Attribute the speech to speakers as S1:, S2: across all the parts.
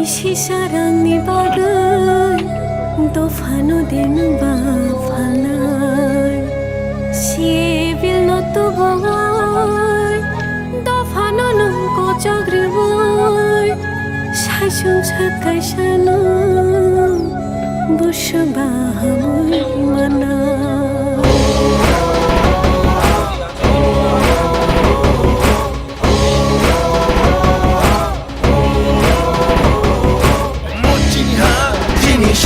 S1: सिसारांनि बागै दफानो देनबा फालनाय सिबिल नतबय दफानो नंको जग्रिबय साइसुं साकाय सानो बुसबा हामुय माना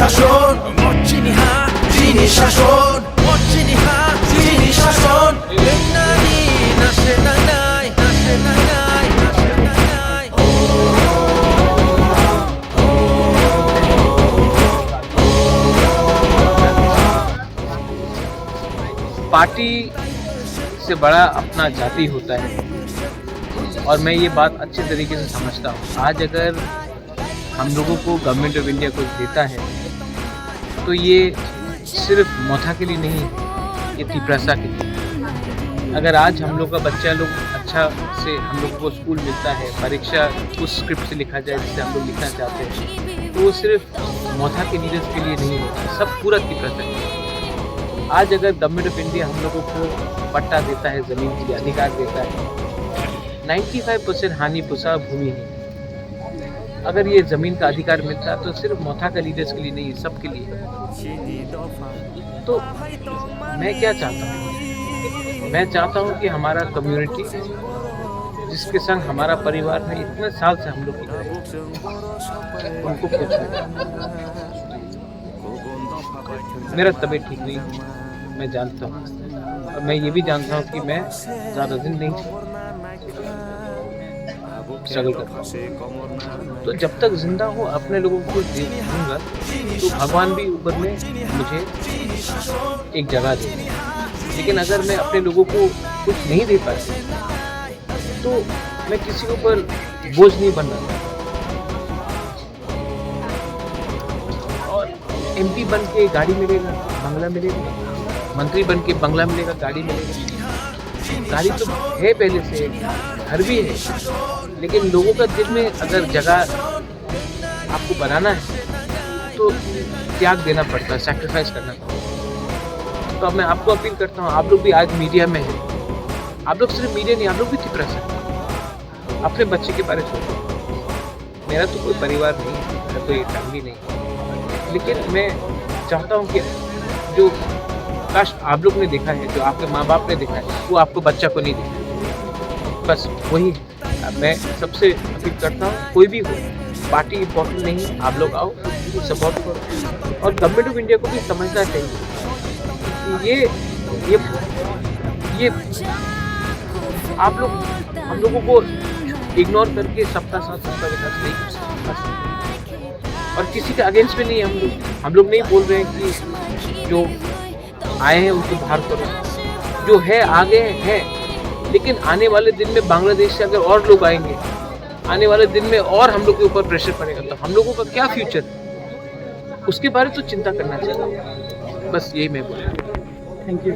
S2: শাসন মর্জিনিহা যিনি শাসন মর্জিনিহা যিনি শাসন লেন্নানি নাশে নানাই নাশে নানাই নাশে নানাই
S3: पार्टी से बड़ा अपना जाति होता है और मैं ये बात अच्छे तरीके से समझता हूँ। आज अगर हम लोगों को गवर्नमेंट ऑफ इंडिया कुछ देता है तो ये सिर्फ मोथा के लिए नहीं, ये तिप्रसा के लिए। अगर आज हम लोग का बच्चा लोग अच्छा से हम लोग को स्कूल मिलता है, परीक्षा उस स्क्रिप्ट से लिखा जाए जिसे हम लोग लिखना चाहते हैं, तो वो सिर्फ मोथा के लीडर्स के लिए नहीं होता, सब पूरा तिप्रसा के लिए। आज अगर गवर्नमेंट ऑफ इंडिया हम लोगों को पट्टा देता है, ज़मीन के लिए अधिकार देता है, 95% हानि पुसा भूमि है। अगर ये ज़मीन का अधिकार मिलता है तो सिर्फ मोथा का लीडर्स के लिए नहीं, सबके लिए। तो मैं क्या चाहता हूँ? मैं चाहता हूँ कि हमारा कम्युनिटी जिसके संग हमारा परिवार है, इतने साल से हम लोग उनको कुछ मेरा तबीयत ठीक नहीं, मैं जानता हूँ, और मैं ये भी जानता हूँ कि मैं ज़्यादा दिन नहीं स्ट्रगल कर। तो जब तक जिंदा हूँ अपने लोगों को दूंगा तो भगवान भी ऊपर में मुझे एक जगह दे। लेकिन अगर मैं अपने लोगों को कुछ नहीं दे पाती तो मैं किसी के ऊपर बोझ नहीं बन रहा। और एमपी बन के गाड़ी मिलेगा, बंगला मिलेगा, मंत्री बन के बंगला मिलेगा, गाड़ी मिलेगा। गाड़ी तो है पहले से, घर भी है, लेकिन लोगों का दिल में अगर जगह आपको बनाना है तो त्याग देना पड़ता है, सैक्रिफाइस करना पड़ता है। तो अब मैं आपको अपील करता हूँ, आप लोग भी आज मीडिया में हैं, आप लोग सिर्फ मीडिया नहीं, आप लोग भी तिप्रसा अपने बच्चे के बारे में सोचो। मेरा तो कोई परिवार नहीं है, मेरा कोई फैमिली नहीं, लेकिन मैं चाहता हूँ कि जो काश आप लोग ने देखा है, जो आपके माँ बाप ने देखा है, वो आपको बच्चा को नहीं देखा। बस वही मैं सबसे अपील करता हूँ, कोई भी हो, पार्टी इम्पोर्टेंट नहीं है, आप लोग आओ, सपोर्ट करो। और गवर्नमेंट ऑफ इंडिया को भी समझना चाहिए कि ये आप लोग हम लोगों को इग्नोर करके सबका साथ सबका विकास नहीं कर सकते। और किसी के अगेंस्ट में नहीं, हम लोग नहीं बोल रहे हैं कि जो आए हैं उनको बाहर करो, जो है आगे है। लेकिन आने वाले दिन में बांग्लादेश से अगर और लोग आएंगे, आने वाले दिन में और हम लोग के ऊपर प्रेशर पड़ेगा, तो हम लोगों का क्या फ्यूचर, उसके बारे में तो चिंता करना चाहिए। बस यही मैं बोल रहा हूँ। Thank you.